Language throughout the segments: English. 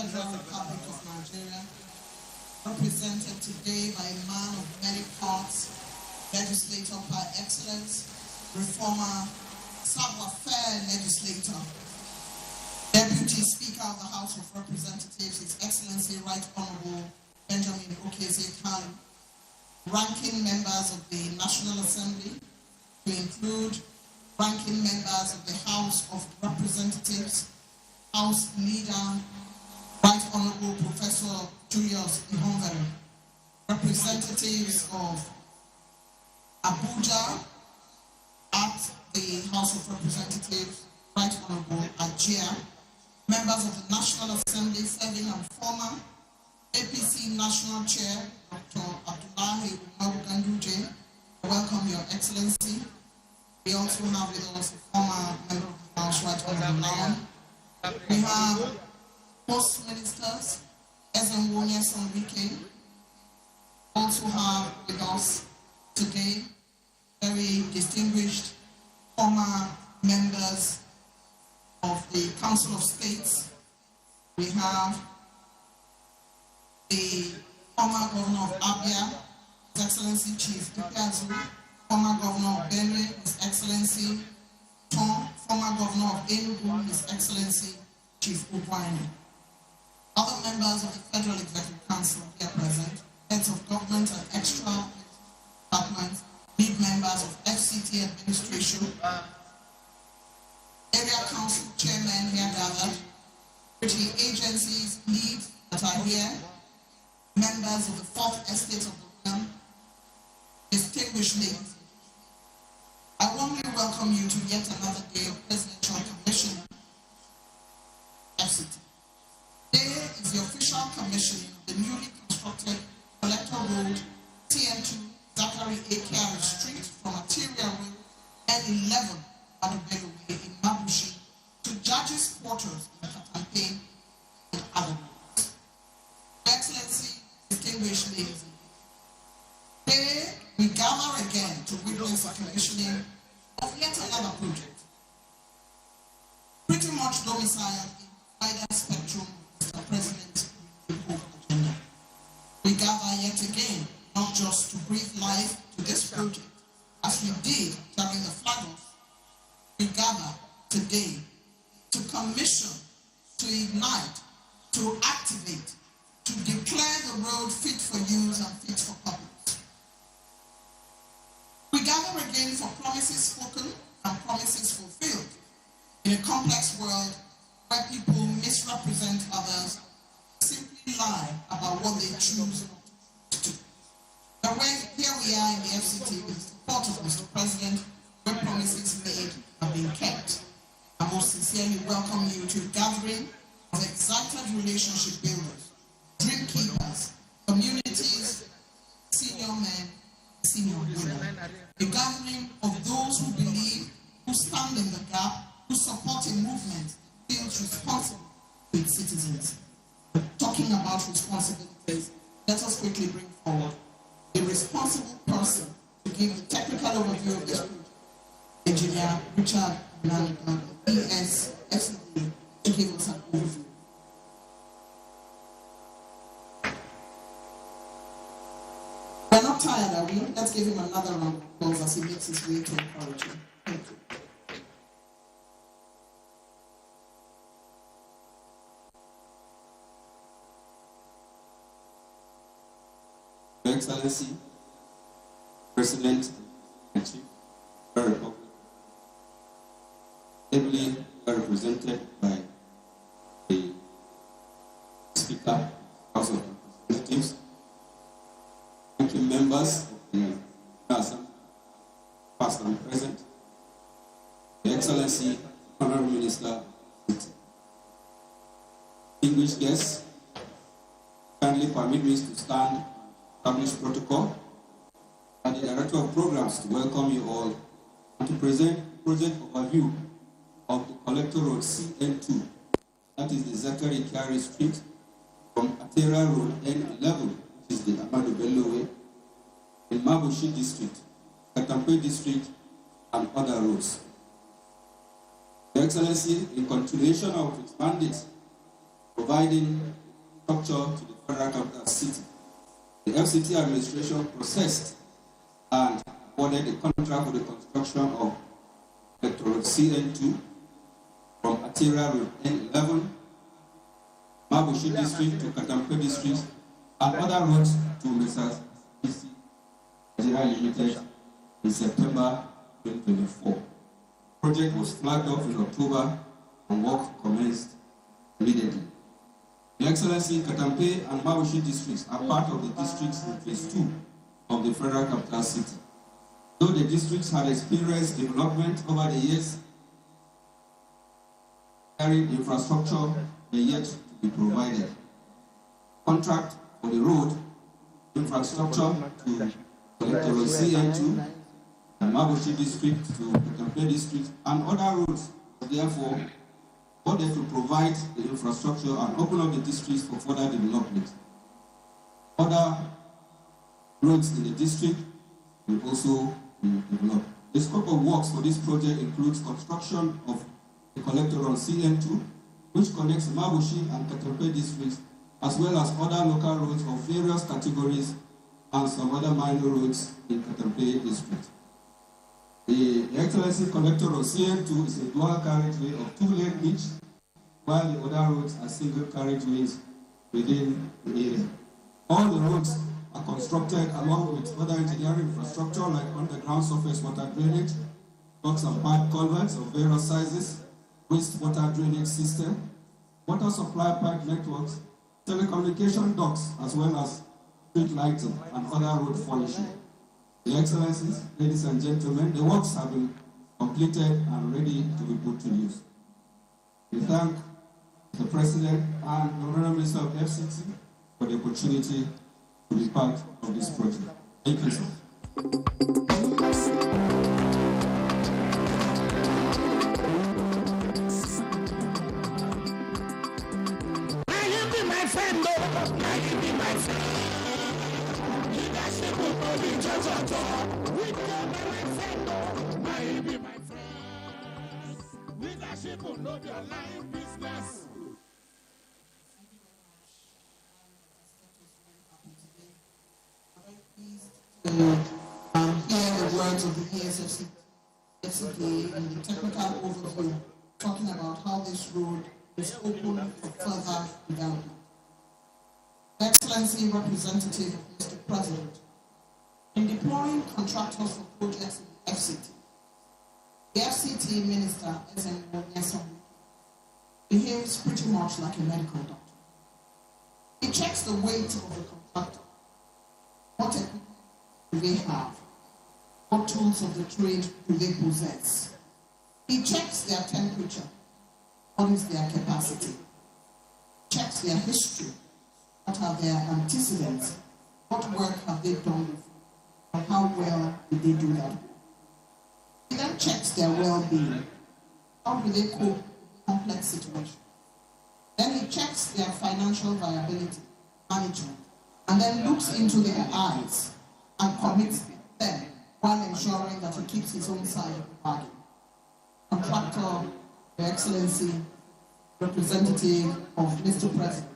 Federal Republic of Nigeria, represented today by a man of many parts, legislator par excellence, reformer, savoir-faire legislator, Deputy Speaker of the House of Representatives, His Excellency Right Honorable Benjamin Okezie-Kanu, ranking members of the National Assembly, to include ranking members of the House of Representatives, House Leader, Right Honorable Professor Julius Ihonvere, representatives of Abuja at the House of Representatives, Right Honorable Abuja, members of the National Assembly, serving and former APC National Chair, Dr. Abdullahi Umaru Ganduje. Welcome, Your Excellency. We also have with us a former member of the House, Right Honorable Lion. We have Post Ministers, Ezenwonia Sonrike. Also have with us today very distinguished former members of the Council of States. We have the former governor of Abia, His Excellency Chief Ipeazu, former governor of Benue, His Excellency Tom, former governor of Enugu, His Excellency Chief Ugwuanyi. Other members of the Federal Executive Council here present, heads of government and extra departments, lead members of FCT administration, area council chairmen here gathered, security agencies, leads that are here, members of the Fourth Estate of the realm, distinguished ladies. I warmly welcome you to yet another day of Presidential Commission, FCT. Today is the official commissioning of the newly constructed Collector Road, CN2, Zachary A. Street from Material Way, N11, Adubelu Way in Mabushi, to Judges' Quarters in Katampe and other roads. Your Excellency, distinguished ladies, today we gather again to witness the commissioning of yet another project, pretty much domiciled in the wider spectrum of Mr. President's agenda. We gather yet again, not just to breathe life to this project, as we did during the flag-off. We gather today to commission, to ignite, to activate, to declare the road fit for use and fit for purpose. We gather again for promises spoken and promises fulfilled in a complex world where people misrepresent others, simply lie about what they choose to do. But here we are in the FCT with the support of Mr. President, where promises made have been kept. I most sincerely welcome you to a gathering of excited relationship builders, dream keepers, communities, senior men, senior women. A gathering of those who believe, who stand in the gap, who support a movement that feels responsible to its citizens. Talking about responsibilities, let us quickly bring forward a responsible person to give the technical overview of this project, Engineer Richard Nanigan, ES, FCD, to give us an overview. We're not tired, are we? Let's give him another round of applause as he makes his way to encourage you. Thank you. Your Excellency, President and Chief of the Republic, ably represented by the Speaker of the House of Representatives, ranking members of the Assembly, past and present, Your Excellency, Honorable Minister, distinguished guests, kindly permit me to stand establish protocol and the Director of Programs to welcome you all and to present project overview of the Collector Road CN2, that is the Zachary Kyari Street from Atera Road N11, which is the Ahmadu Bello Way, in Mabushi District, Katampe District, and other roads. Your Excellency, in continuation of its mandate providing structure to the federal capital city. The FCT administration processed and awarded the contract for the construction of Electoral Road CN2 from Atira Road N11, Mabushi District to Katampe District, and other roads to Messrs. PC Nigeria Limited in September 2024. The project was flagged off in October and work commenced immediately. Your Excellency, Katampe and Mabushi districts are part of the districts in phase 2 of the federal capital city. Though the districts had experienced development over the years, carried infrastructure were yet to be provided. Contract for the road infrastructure to Electoral CN2 and Mabushi district to Katampe district and other roads, therefore, ordered to provide the infrastructure and open up the districts for further development. Other roads in the district will also be developed. The scope of works for this project includes construction of the collector on CN2, which connects Mabushi and Katampe districts, as well as other local roads of various categories and some other minor roads in Katampe district. The Excellency collector on CN2 is a dual carriageway of 2 lanes each, while the other roads are single carriageways within the area. All the roads are constructed along with other engineering infrastructure like underground surface water drainage, box and pipe culverts of various sizes, wastewater drainage system, water supply pipe networks, telecommunication ducts, as well as street lighting and other road furnishing. Your Excellencies, ladies and gentlemen, the works have been completed and ready to be put to use. We thank the President and the Honorable Minister of FCT for the opportunity to be part of this project. Thank you, sir. Leadership will know their line business. Hear the words of the ESFC and the technical overview talking about how this road is open for further development. Excellency, Representative Mr. President, in deploying contractors for projects in the FCT, the FCT Minister, SN1, behaves pretty much like a medical doctor. He checks the weight of the contractor. What equipment do they have? What tools of the trade do they possess? He checks their temperature. What is their capacity? Checks their history. What are their antecedents? What work have they done before? And how well did they do that work? He then checks their well-being. How do they cope with complex situations? Then he checks their financial viability, management, and then looks into their eyes and commits them while ensuring that he keeps his own side of the bargain. Contractor, Your Excellency, representative of Mr. President,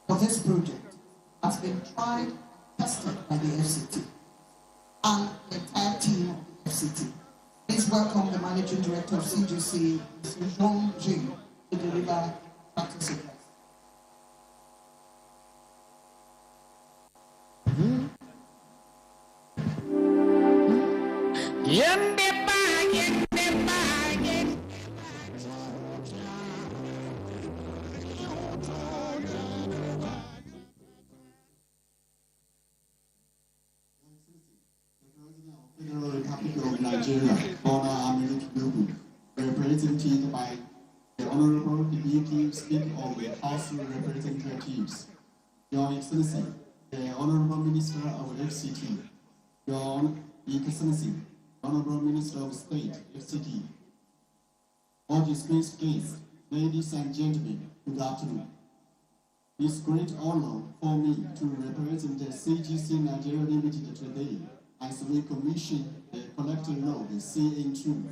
for this project has been tried and tested by the FCT and the entire team of the FCT. Please welcome the Managing Director of CGC, Mr. Jean Jing, to deliver practice address. Federal Republic of Nigeria, Bona American represented by the Honorable Deputy Speaker of the House of Representatives, Your Excellency, the Honorable Minister of FCT, Your Excellency, Honorable Minister of State, FCT, all distinguished guests, ladies and gentlemen, good afternoon. It's great honor for me to represent the CGC Nigeria Limited today as we commission the collector road, the CN2,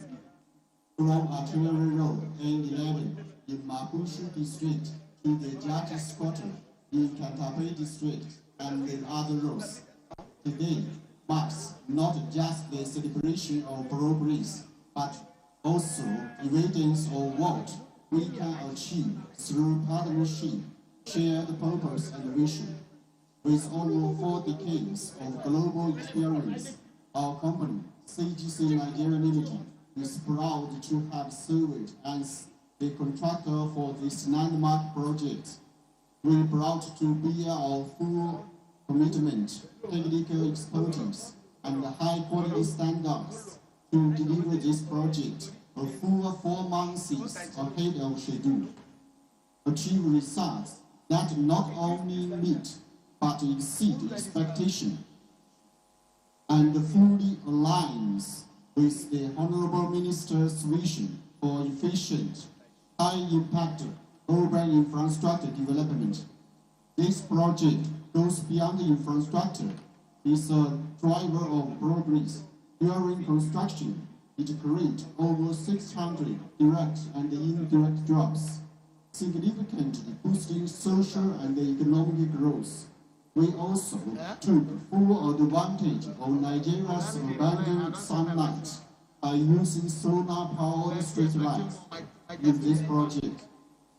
from Artillery Road N11 in Mabushi District to the judges' quarter in Katampe district and the other roads. Today marks not just the celebration of progress, but also evidence of what we can achieve through partnership, shared purpose and vision. With over 4 decades of global experience, our company, CGC Nigeria Limited, is proud to have served as the contractor for this landmark project. We are proud to bear our full commitment, technical expertise, and high quality standards to deliver this project a full 4 months ahead of schedule. Achieve results that not only meet but exceed expectation and fully aligns with the Honorable Minister's vision for efficient, high-impact urban infrastructure development. This project goes beyond infrastructure. It's a driver of progress. During construction, it creates over 600 direct and indirect jobs, significantly boosting social and economic growth. We also took full advantage of Nigeria's abundant sunlight by using solar-powered street lights in this project.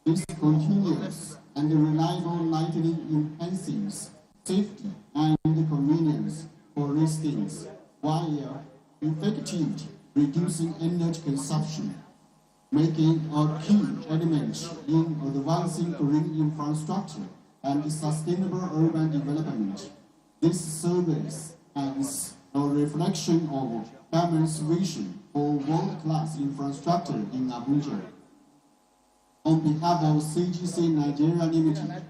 This continuous and reliable lighting enhances safety and convenience for residents, while effectively reducing energy consumption, making a key element in advancing green infrastructure and sustainable urban development. This service is a reflection of government's vision for world-class infrastructure in Abuja. On behalf of CGC Nigeria Limited,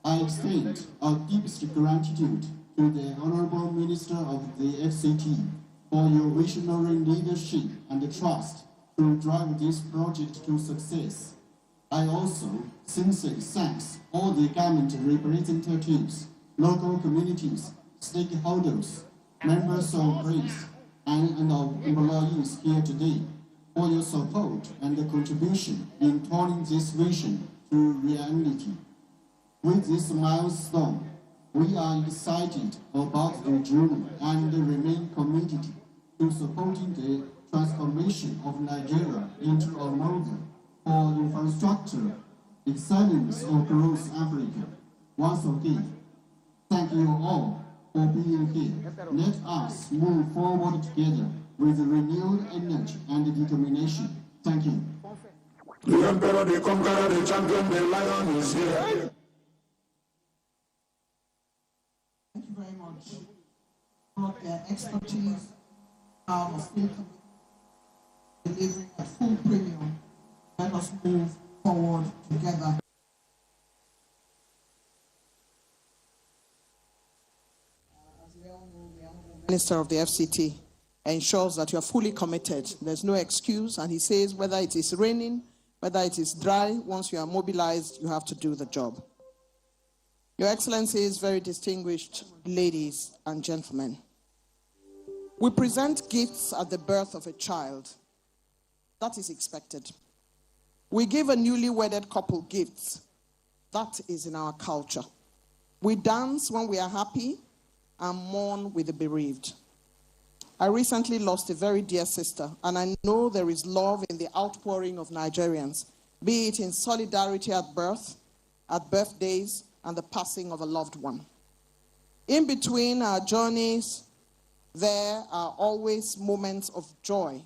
I extend our deepest gratitude to the Honorable Minister of the FCT for your visionary leadership and trust to drive this project to success. I also sincerely thank all the government representatives, local communities, stakeholders, members of press, and our employees here today for your support and contribution in turning this vision to reality. With this milestone, we are excited about the journey and remain committed to supporting the transformation of Nigeria into a model for infrastructure excellence across Africa. Once again, thank you all for being here. Let us move forward together with renewed energy and determination. Thank you. The emperor, the conqueror, the champion, the lion is here. Thank you very much. Brought their expertise out of field delivering a full premium. Let us move forward together. As we all know, the Honorable Minister of the FCT ensures that you are fully committed. There's no excuse, and he says whether it is raining, whether it is dry, once you are mobilized, you have to do the job. Your Excellencies, very distinguished ladies and gentlemen, we present gifts at the birth of a child. That is expected. We give a newly wedded couple gifts. That is in our culture. We dance when we are happy and mourn with the bereaved. I recently lost a very dear sister, and I know there is love in the outpouring of Nigerians, be it in solidarity at birth, at birthdays, and the passing of a loved one. In between our journeys, there are always moments of joy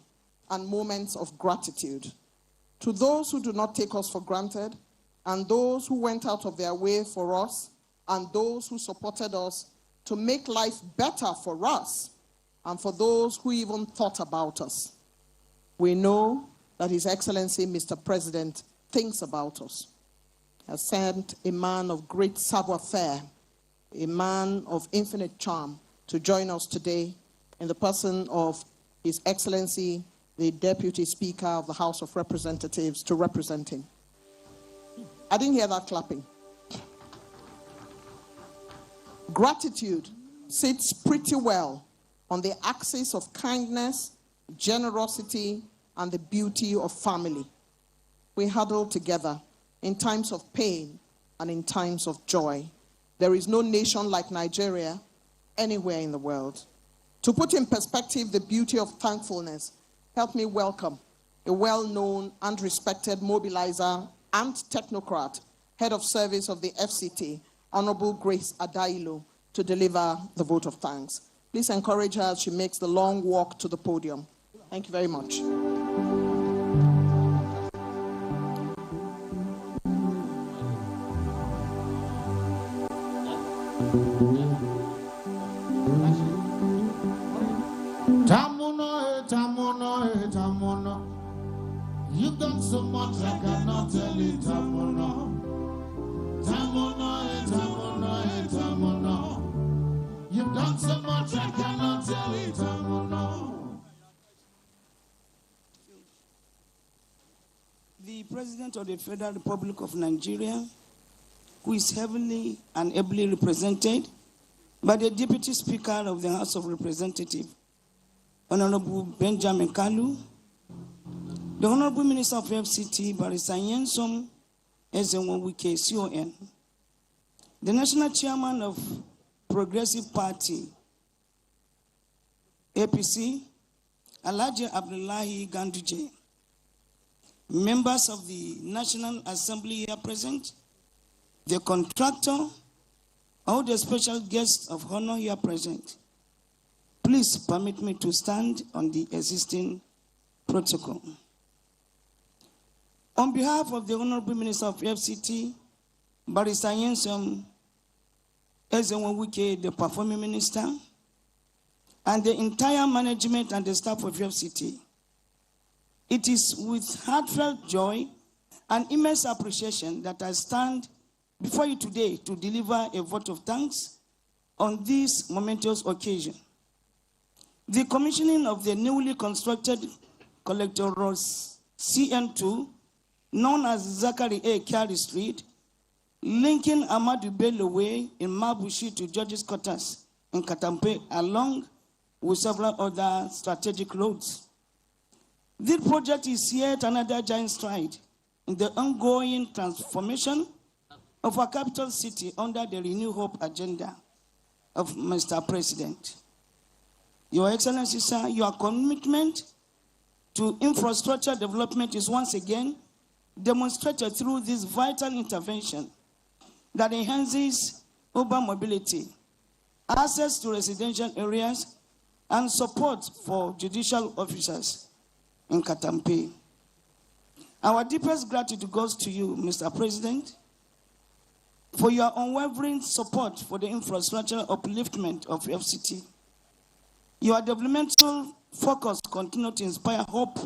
and moments of gratitude. To those who do not take us for granted, and those who went out of their way for us, and those who supported us to make life better for us, and for those who even thought about us. We know that His Excellency, Mr. President, thinks about us. He has sent a man of great savoir-faire, a man of infinite charm, to join us today in the person of His Excellency, the Deputy Speaker of the House of Representatives, to represent him. I didn't hear that clapping. Gratitude sits pretty well on the axis of kindness, generosity, and the beauty of family. We huddle together in times of pain and in times of joy. There is no nation like Nigeria anywhere in the world. To put in perspective the beauty of thankfulness, help me welcome a well-known and respected mobilizer and technocrat, head of service of the FCT, Honorable Grace Adailo, to deliver the vote of thanks. Please encourage her as she makes the long walk to the podium. Thank you very much. Tamuno. You've done so much I cannot tell it, Tamuno. Tamuno. You've done so much I cannot tell it, Tamuno. The President of the Federal Republic of Nigeria, who is heavily and ably represented by the Deputy Speaker of the House of Representatives, Honorable Benjamin Kalu, the Honorable Minister of FCT, Barrister Nyensom Ezenwo-Wike, CON, the National Chairman of Progressive Party, APC, Alhaji Abdullahi Ganduje, members of the National Assembly here present, the contractor, all the special guests of honor here present. Please permit me to stand on the existing protocol. On behalf of the Honorable Minister of FCT, Barrister Nyensom Ezenwo-Wike, the Performing Minister, and the entire management and the staff of FCT, it is with heartfelt joy and immense appreciation that I stand before you today to deliver a vote of thanks on this momentous occasion. The commissioning of the newly constructed collector road CN2, known as Zachary A. Carey Street, linking Ahmadu Bello Way in Mabushi to George's Quarters in Katampe, along with several other strategic roads. This project is yet another giant stride in the ongoing transformation of our capital city under the Renew Hope agenda of Mr. President. Your Excellency, sir, your commitment to infrastructure development is once again demonstrated through this vital intervention that enhances urban mobility, access to residential areas, and support for judicial officers in Katampe. Our deepest gratitude goes to you, Mr. President, for your unwavering support for the infrastructure upliftment of FCT. Your developmental focus continues to inspire hope,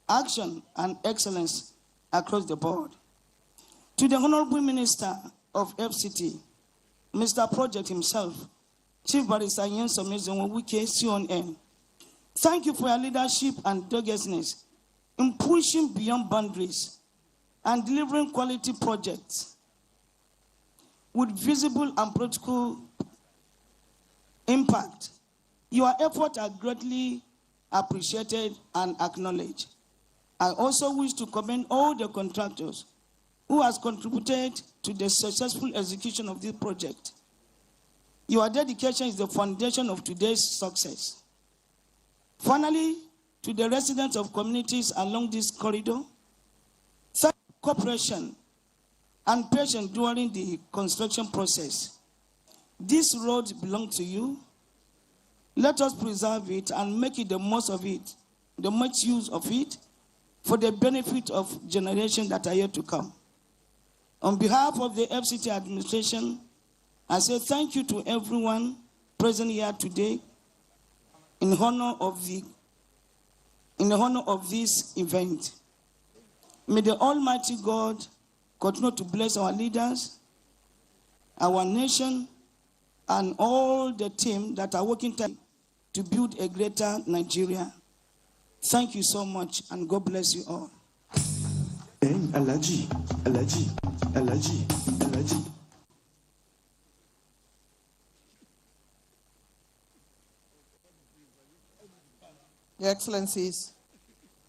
action, and excellence across the board. To the Honorable Minister of FCT, Mr. Project himself, Chief Barrister Nyensom Ezenwo-Wike, CON, thank you for your leadership and doggedness in pushing beyond boundaries and delivering quality projects with visible and practical impact. Your efforts are greatly appreciated and acknowledged. I also wish to commend all the contractors who has contributed to the successful execution of this project. Your dedication is the foundation of today's success. Finally, to the residents of communities along this corridor, thank you for cooperation and patience during the construction process. This road belongs to you. Let us preserve it and make it the most of it, the much use of it, for the benefit of generations that are yet to come. On behalf of the FCT administration, I say thank you to everyone present here today in honor of this event. May the Almighty God continue to bless our leaders, our nation, and all the team that are working to build a greater Nigeria. Thank you so much, and God bless you all. Alaji. Your Excellencies,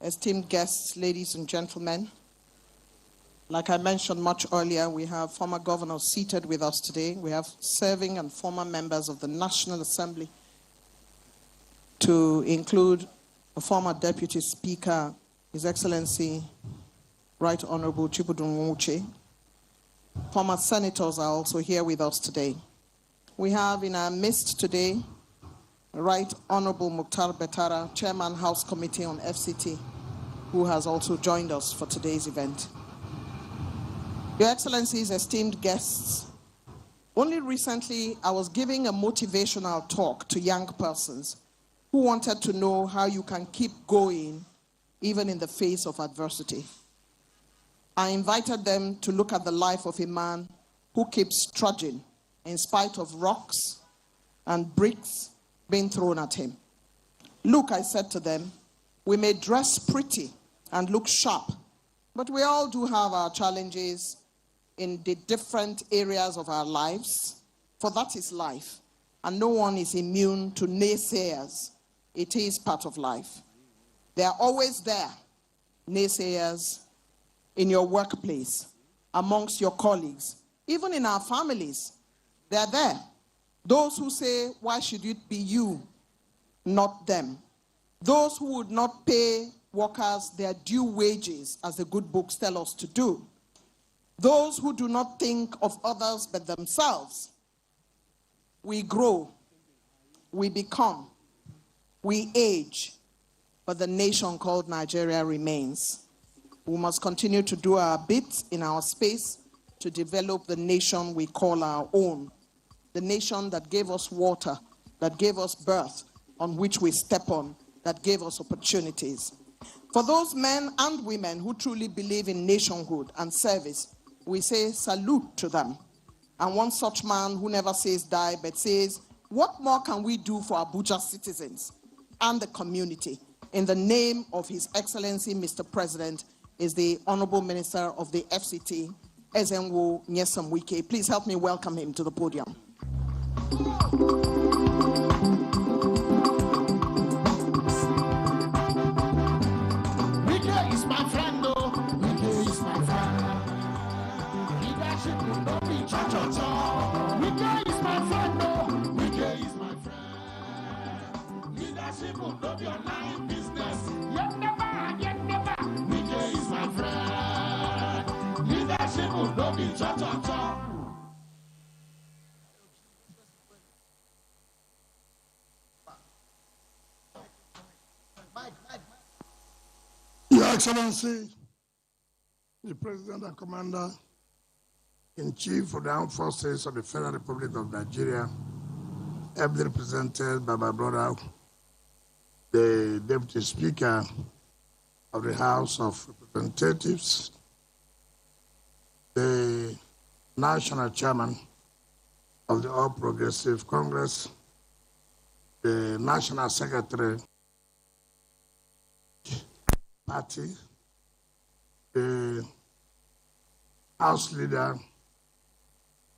esteemed guests, ladies and gentlemen, Like I mentioned much earlier, we have former governors seated with us today. We have serving and former members of the National Assembly, to include a former Deputy Speaker, His Excellency, Right Honorable Chibudun Nwuche. Former senators are also here with us today. We have in our midst today, Right Honorable Mukhtar Betara, Chairman House Committee on FCT, who has also joined us for today's event. Your Excellencies, esteemed guests, only recently I was giving a motivational talk to young persons who wanted to know how you can keep going even in the face of adversity. I invited them to look at the life of a man who keeps trudging in spite of rocks and bricks being thrown at him. Look, I said to them, we may dress pretty and look sharp, but we all do have our challenges in the different areas of our lives, for that is life, and no one is immune to naysayers. It is part of life. They are always there, naysayers, in your workplace, amongst your colleagues, even in our families. They are there. Those who say, why should it be you, not them? Those who would not pay workers their due wages, as the good books tell us to do. Those who do not think of others but themselves. We grow, we become, we age, but the nation called Nigeria remains. We must continue to do our bit in our space to develop the nation we call our own. The nation that gave us water, that gave us birth, on which we step on, that gave us opportunities. For those men and women who truly believe in nationhood and service, we say salute to them. And one such man who never says die, but says, what more can we do for Abuja citizens and the community? In the name of His Excellency, Mr. President, is the Honorable Minister of the FCT, Ezenwo Nyesom Wike. Please help me welcome him to the podium. Wike is my friend, oh. Wike is my friend. Leadership will not be cha-cha-cha. Wike is my friend, oh. Wike is my friend. Leadership will not be online business. Yet never. Wike is my friend. Leadership will not be cha-cha-cha. Your Excellency, the President and Commander-in-Chief of the Armed Forces of the Federal Republic of Nigeria, ably represented by my brother, the Deputy Speaker of the House of Representatives, the National Chairman of the All Progressive Congress, the National Secretary Party, the House Leader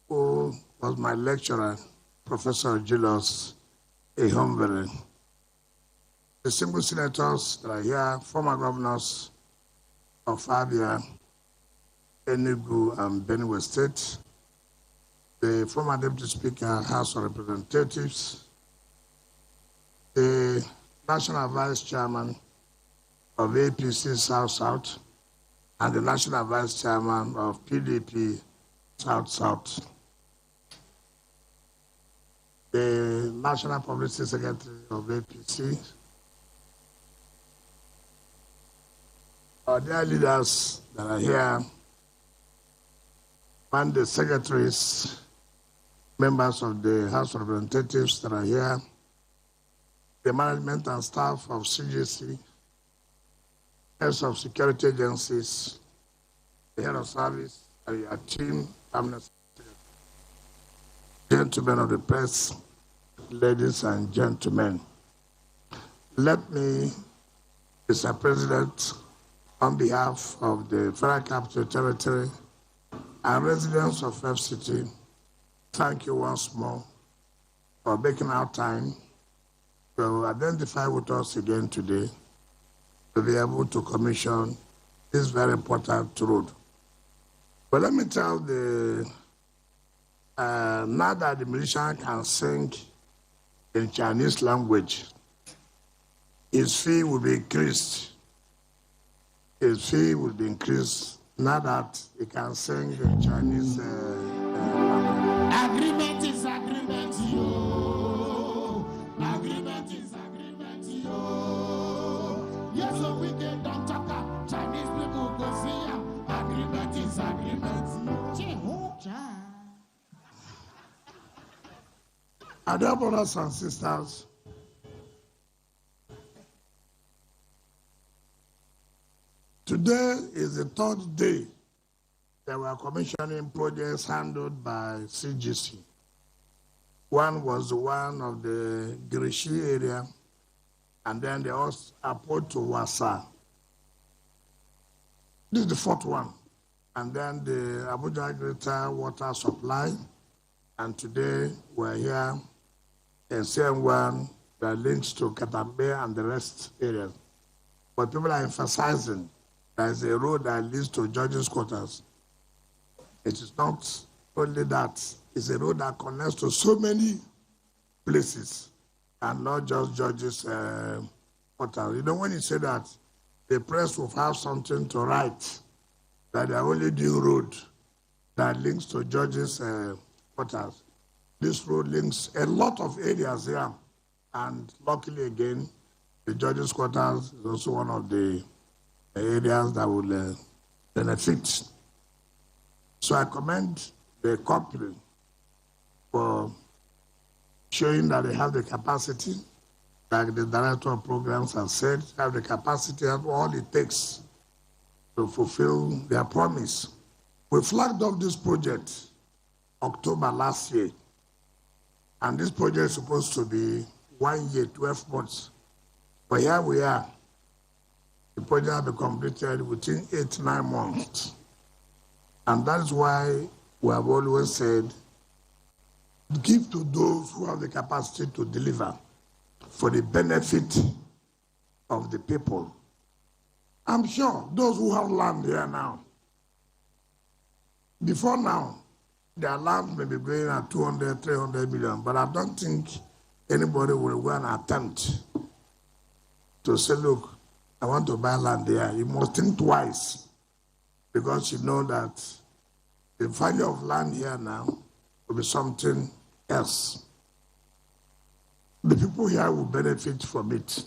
who was my lecturer, Professor Julius Ehombere, the single senators that are here, former governors of Abia, Enugu, and Benue State, the former Deputy Speaker, House of Representatives, the National Vice Chairman of APC South-South, and the National Vice Chairman of PDP South-South, the National Publicity Secretary of APC, our dear leaders that are here, and the secretaries, members of the House of Representatives that are here, the management and staff of CGC, heads of security agencies, the head of service, and your team, gentlemen of the press, ladies and gentlemen. Let me, Mr. President, on behalf of the Federal Capital Territory and residents of FCT, thank you once more for making our time to identify with us again today to be able to commission this very important road. But let me tell now that the musician can sing in Chinese language, his fee will be increased. His fee will be increased now that he can sing in Chinese language. Agreement is agreement, yo. Agreement is agreement, yo. Yes, so we get don't talk up. Chinese people go see ya. Agreement is agreement, yo. Our dear brothers and sisters, today is the third day that we are commissioning projects handled by CGC. One was the one of the Girishi area, and then they also approached to Wasa. This is the fourth one. And then the Abuja Greater Water Supply. And today we're here in CN1 that links to Katampe and the rest areas. But people are emphasizing there's a road that leads to judges' quarters. It is not only that, it's a road that connects to so many places and not just judges' quarters. You know, when you say that, the press will have something to write that they are only doing road that links to judges' quarters. This road links a lot of areas here, and luckily again, the judges' quarters is also one of the areas that will benefit. So I commend the company for showing that they have the capacity, like the director of programs has said, have the capacity and all it takes to fulfill their promise. We flagged off this project October last year, and this project is supposed to be 1 year, 12 months. But here we are. The project will be completed within 8-9 months. And that is why we have always said, give to those who have the capacity to deliver for the benefit of the people. I'm sure those who have land here now, before now, their land may be going at 200, 300 million, but I don't think anybody will go and attempt to say, look, I want to buy land there. You must think twice, because you know that the value of land here now will be something else. The people here will benefit from it.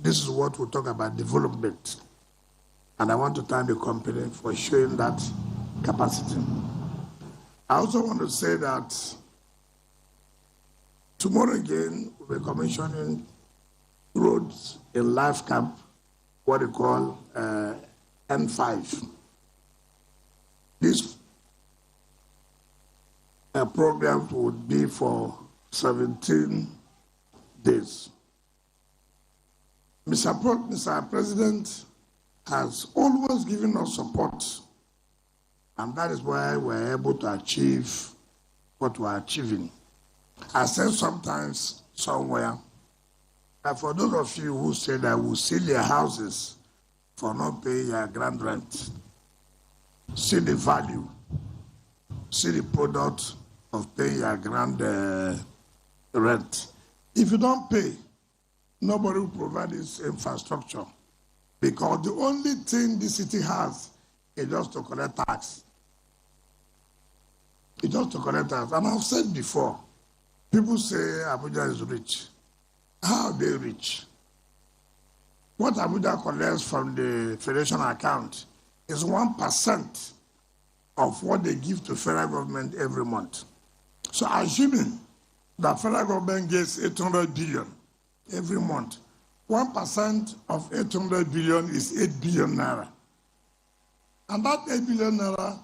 This is what we talk about development. And I want to thank the company for showing that capacity. I also want to say that tomorrow again, we'll be commissioning roads in Life Camp, what we call N5. This program would be for 17 days. Mr. President has always given us support, and that is why we're able to achieve what we're achieving. I said sometimes, somewhere, that for those of you who say that we'll sell your houses for not paying your grand rent, see the value, see the product of paying your grand rent. If you don't pay, nobody will provide this infrastructure, because the only thing the city has is just to collect tax. It's just to collect tax. And I've said before, people say Abuja is rich. How are they rich? What Abuja collects from the federation account is 1% of what they give to federal government every month. So assuming that federal government gets 800 billion every month, 1% of 800 billion is 8 billion naira. And that 8 billion naira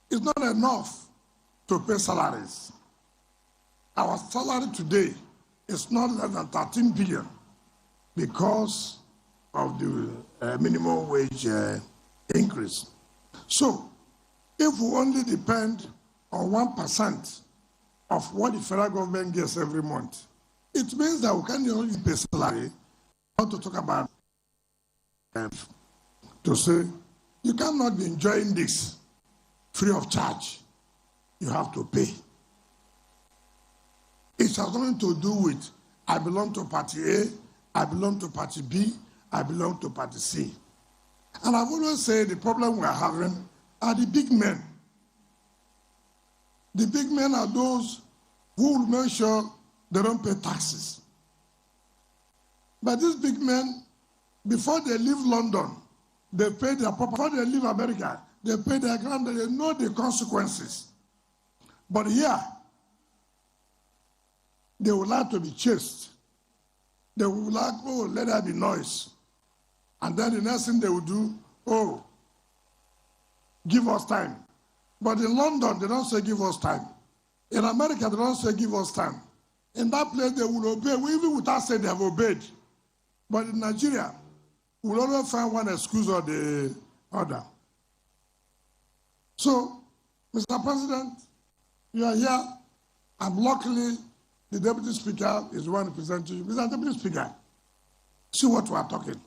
is not enough to pay salaries. Our salary today is not less than 13 billion because of the minimum wage increase. So if we only depend on 1% of what the federal government gets every month, it means that we can't only pay salary, not to talk about to say, you cannot be enjoying this free of charge. You have to pay. It has nothing to do with, I belong to party A, I belong to party B, I belong to party C. And I've always said the problem we're having are the big men. The big men are those who will make sure they don't pay taxes. But these big men, before they leave London, they pay their property. Before they leave America, they pay their ground, they know the consequences. But here, they would like to be chased. They would like, oh, let there be noise. And then the next thing they would do, oh, give us time. But in London, they don't say give us time. In America, they don't say give us time. In that place, they will obey, even without saying they have obeyed. But in Nigeria, we'll always find one excuse or the other. So, Mr. President, you are here, and luckily, the Deputy Speaker is the one representing you. Mr. Deputy Speaker, see what we are talking.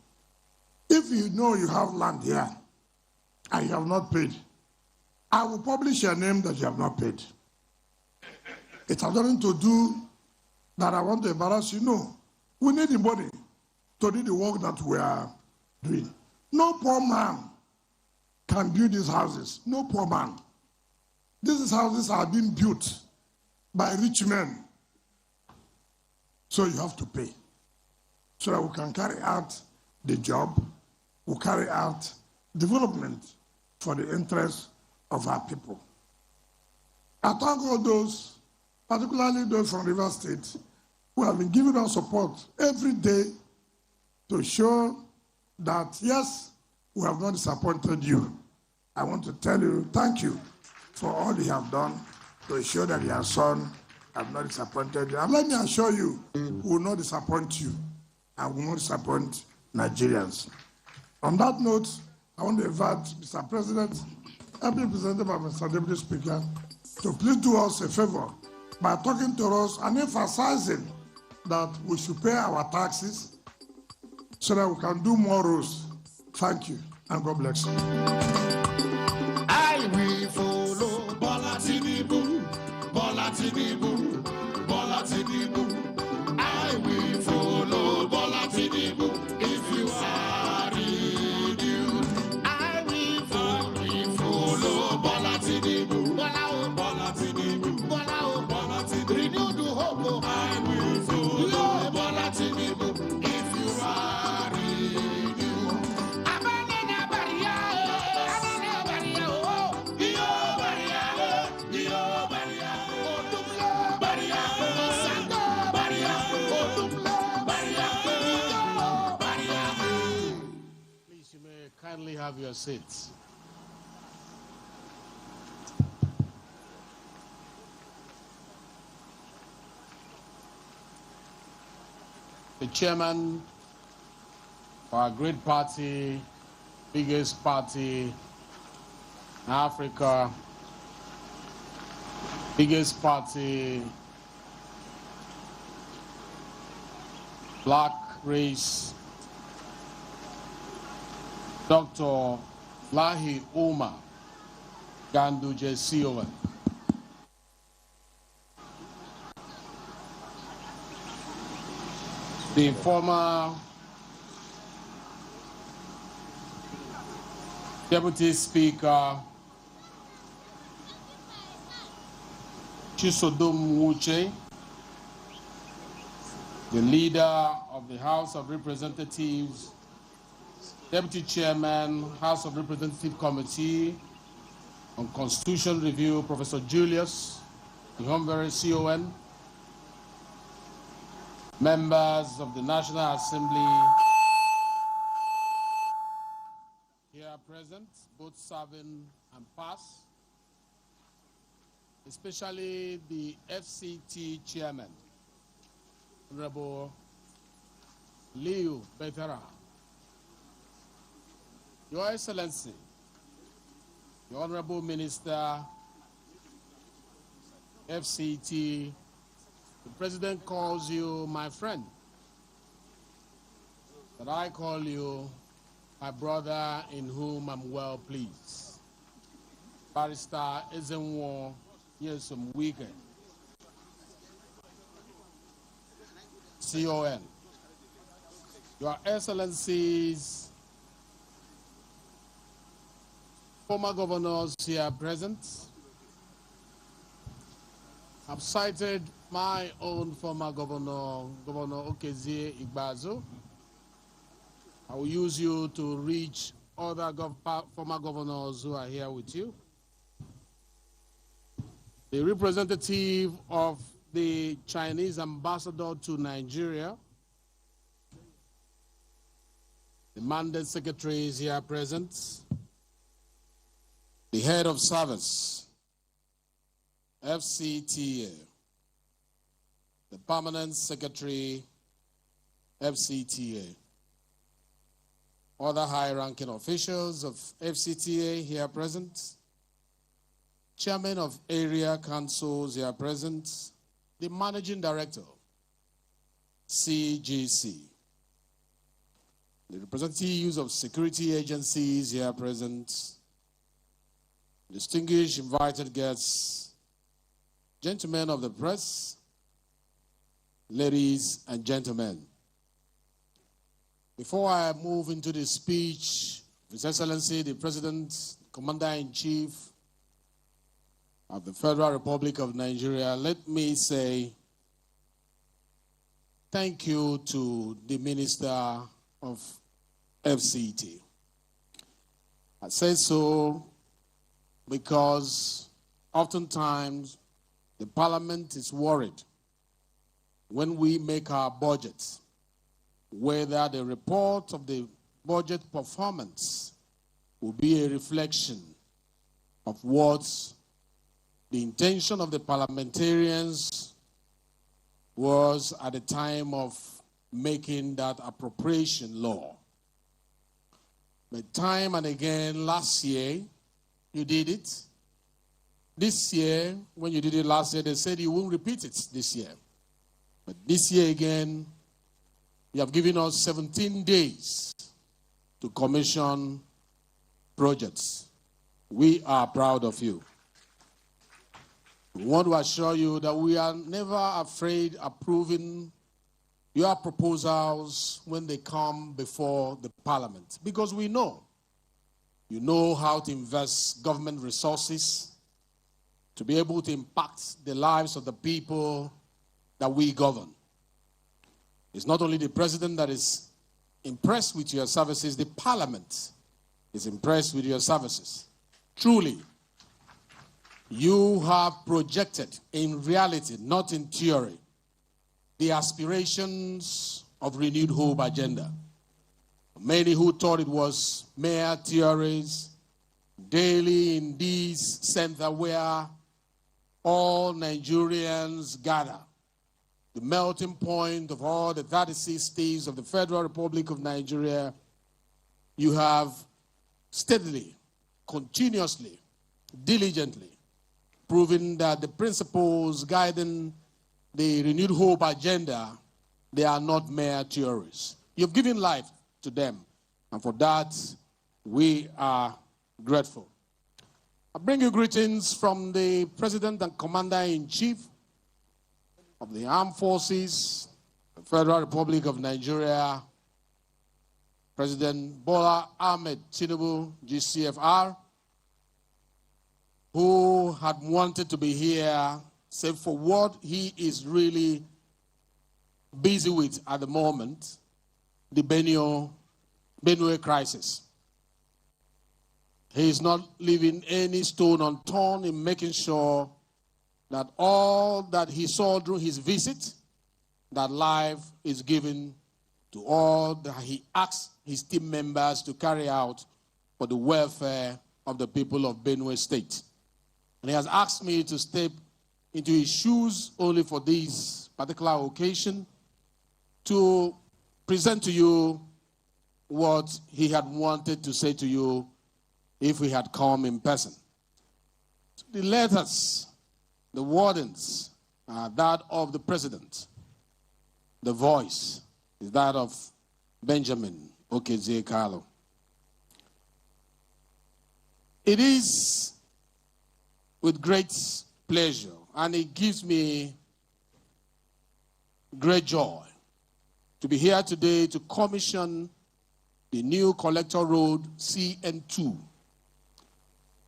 If you know you have land here, and you have not paid, I will publish your name that you have not paid. It has nothing to do that I want to embarrass you. No, we need the money to do the work that we are doing. No poor man can build these houses. No poor man. These houses are being built by rich men. So you have to pay. So that we can carry out the job, we carry out development for the interest of our people. I thank all those, particularly those from River State, who have been giving us support every day to show that, yes, we have not disappointed you. I want to tell you, thank you for all you have done to show that your son have not disappointed you. And let me assure you, we will not disappoint you and will not disappoint Nigerians. On that note, I want to invite Mr. President, every representative of Mr. Deputy Speaker, to please do us a favor by talking to us and emphasizing that we should pay our taxes so that we can do more roads. Thank you, and God bless you. I will follow Bola Tinubu, Bola Tinubu, Bola Tinubu. I will follow Bola Tinubu. If you are renewed, I will follow Bola Tinubu, Bola Tinubu, Bola Tinubu. Renew the hope. I will follow Bola Tinubu. If you are renewed, Abandon barrier. Please, you may kindly have your seats. The chairman of our great party, biggest party in Africa, biggest party, black race, Dr. Lahi Umar Ganduje CN2. The former Deputy Speaker Chisodum Wuche, the leader of the House of Representatives, Deputy Chairman, House of Representative Committee on Constitution Review, Professor Julius Ihomvere CON, members of the National Assembly here present, both serving and past, especially the FCT Chairman, Honorable Liu Betera. Your Excellency, the Honorable Minister, FCT, the President calls you my friend, but I call you my brother in whom I'm well pleased. Barrister Ezenwo Yesom Weekend. CON. Your Excellencies, former governors here present. I've cited my own former governor, Governor Okezie Igbazo. I will use you to reach other former governors who are here with you. The representative of the Chinese ambassador to Nigeria, the mandate secretary is here present, the head of service, FCTA, the permanent secretary, FCTA, other high-ranking officials of FCTA here present, chairman of area councils here present, the managing director, CGC, the representatives of security agencies here present, distinguished invited guests, gentlemen of the press, ladies and gentlemen. Before I move into the speech, His Excellency, the President, Commander-in-Chief of the Federal Republic of Nigeria, let me say thank you to the Minister of FCT. I say so because oftentimes the Parliament is worried when we make our budgets, whether the report of the budget performance will be a reflection of what the intention of the parliamentarians was at the time of making that appropriation law. But time and again, last year, you did it. This year, when you did it last year, they said you won't repeat it this year. But this year again, you have given us 17 days to commission projects. We are proud of you. We want to assure you that we are never afraid of approving your proposals when they come before the Parliament, because we know you know how to invest government resources to be able to impact the lives of the people that we govern. It's not only the President that is impressed with your services, the Parliament is impressed with your services. Truly, you have projected in reality, not in theory, the aspirations of Renewed Hope agenda. Many who thought it was mere theories, daily in this center where all Nigerians gather, the melting point of all the 36 states of the Federal Republic of Nigeria, you have steadily, continuously, diligently proven that the principles guiding the Renewed Hope agenda, they are not mere theories. You've given life to them, and for that, we are grateful. I bring you greetings from the President and Commander-in-Chief of the Armed Forces, the Federal Republic of Nigeria, President Bola Ahmed Tinubu, GCFR, who had wanted to be here, save for what he is really busy with at the moment, the Benue crisis. He is not leaving any stone unturned in making sure that all that he saw during his visit, that life is given to all that he asked his team members to carry out for the welfare of the people of Benue State. And he has asked me to step into his shoes only for this particular occasion to present to you what he had wanted to say to you if we had come in person. The letters, the wordings are that of the President. The voice is that of Benjamin Okezie Carlo. It is with great pleasure, and it gives me great joy to be here today to commission the new collector road CN2,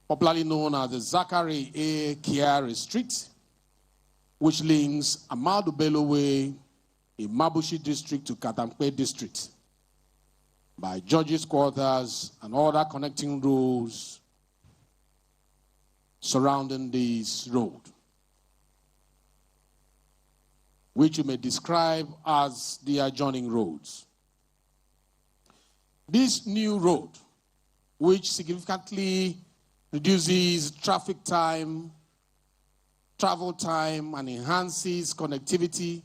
popularly known as the Zachary A. Kiari Street, which links Amadu Bello Way in Mabushi District to Katampe District by Judges' Quarters and other connecting roads surrounding this road, which you may describe as the adjoining roads. This new road, which significantly reduces traffic time, travel time, and enhances connectivity,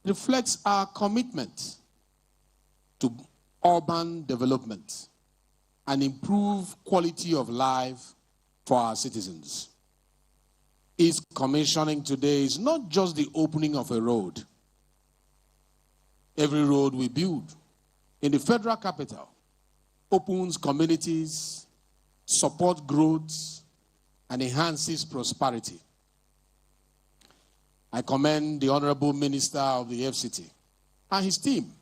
reflects our commitment to urban development and improve quality of life for our citizens. Its commissioning today is not just the opening of a road. Every road we build in the federal capital opens communities, supports growth, and enhances prosperity. I commend the Honorable Minister of the FCT and his team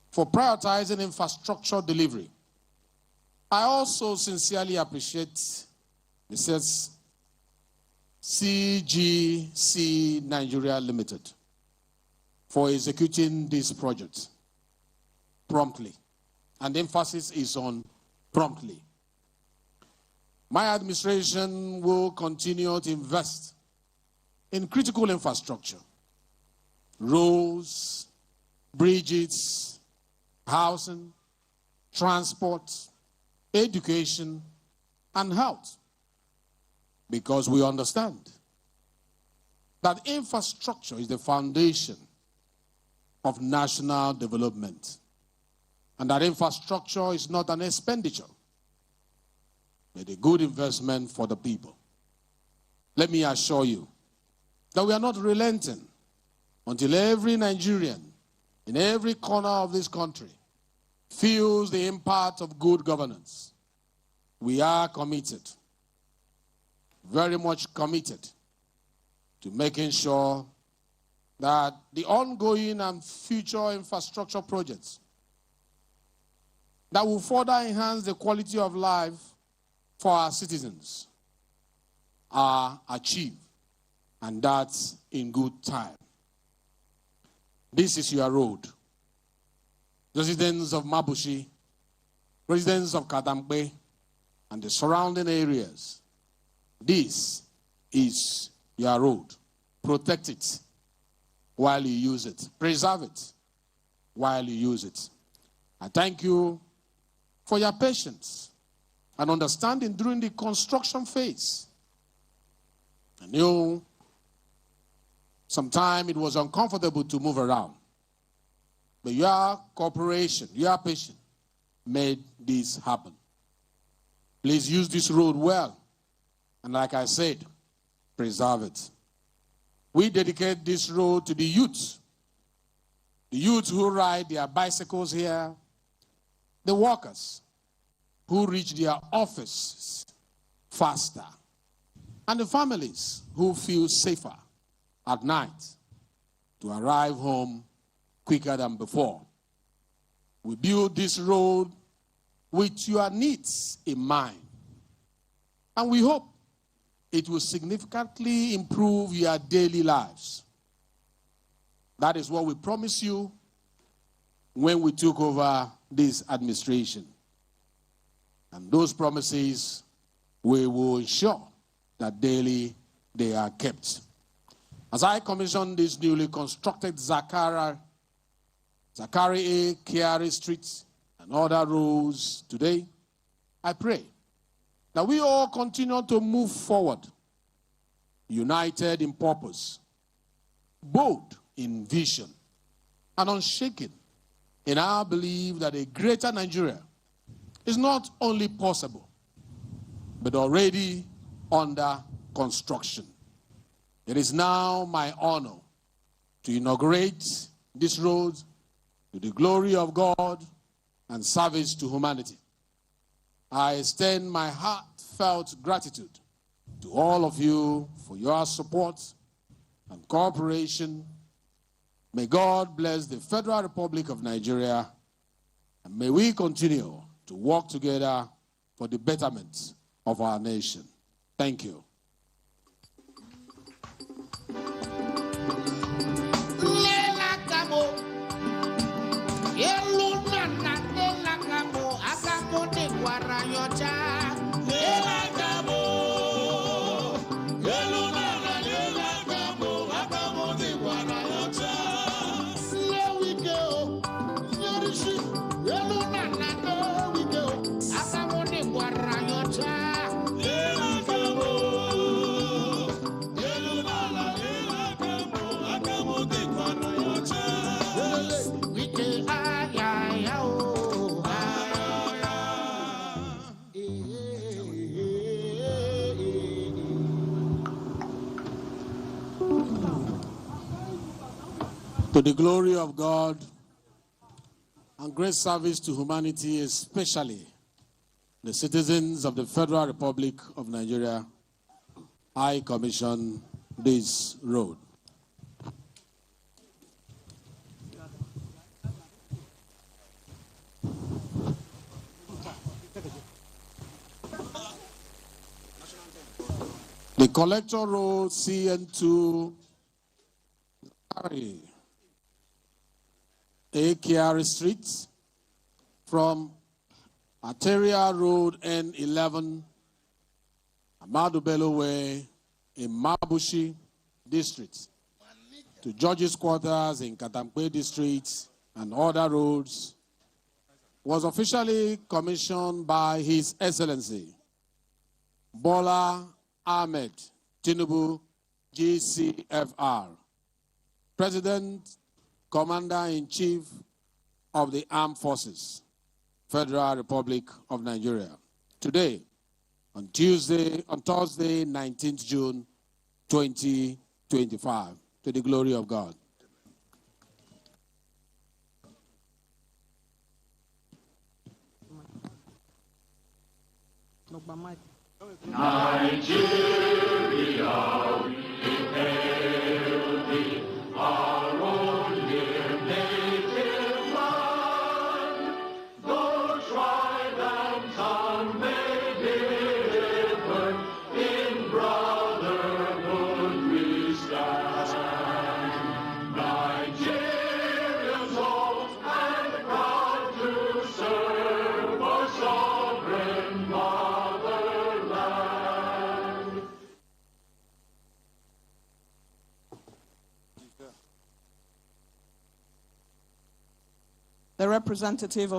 for prioritizing infrastructure delivery. I also sincerely appreciate Mrs. CGC Nigeria Limited for executing this project promptly, and the emphasis is on promptly. My administration will continue to invest in critical infrastructure, roads, bridges, housing, transport, education, and health, because we understand that infrastructure is the foundation of national development, and that infrastructure is not an expenditure, but a good investment for the people. Let me assure you that we are not relenting until every Nigerian in every corner of this country feels the impact of good governance. We are committed, very much committed, to making sure that the ongoing and future infrastructure projects that will further enhance the quality of life for our citizens are achieved, and that's in good time. This is your road. Residents of Mabushi, residents of Katampe, and the surrounding areas, this is your road. Protect it while you use it. Preserve it while you use it. I thank you for your patience and understanding during the construction phase. I knew sometimes it was uncomfortable to move around, but your cooperation, your patience made this happen. Please use this road well, and like I said, preserve it. We dedicate this road to the youth who ride their bicycles here, the workers who reach their offices faster, and the families who feel safer at night to arrive home quicker than before. We build this road with your needs in mind, and we hope it will significantly improve your daily lives. That is what we promised you when we took over this administration. And those promises, we will ensure that daily they are kept. As I commission this newly constructed Zachary A. Kiari Street and other roads today, I pray that we all continue to move forward, united in purpose, bold in vision, and unshaken in our belief that a greater Nigeria is not only possible, but already under construction. It is now my honor to inaugurate this road to the glory of God and service to humanity. I extend my heartfelt gratitude to all of you for your support and cooperation. May God bless the Federal Republic of Nigeria, and may we continue to work together for the betterment of our nation. Thank you. To the glory of God and great service to humanity, especially the citizens of the Federal Republic of Nigeria, I commission this road. The collector road CN2 Akiari Street from Arteria Road N11, Amadu Bello Way in Mabushi District to Judges' Quarters in Katampe District and other roads was officially commissioned by His Excellency Bola Ahmed Tinubu, GCFR, President, Commander-in-Chief of the Armed Forces, Federal Republic of Nigeria. Today, on Thursday, 19th June, 2025, to the glory of God. Nigeria, we hail thee, our own dear native land. Though tribe and tongue may differ, in brotherhood we stand. Nigerians old and proud to serve our sovereign motherland. The representative of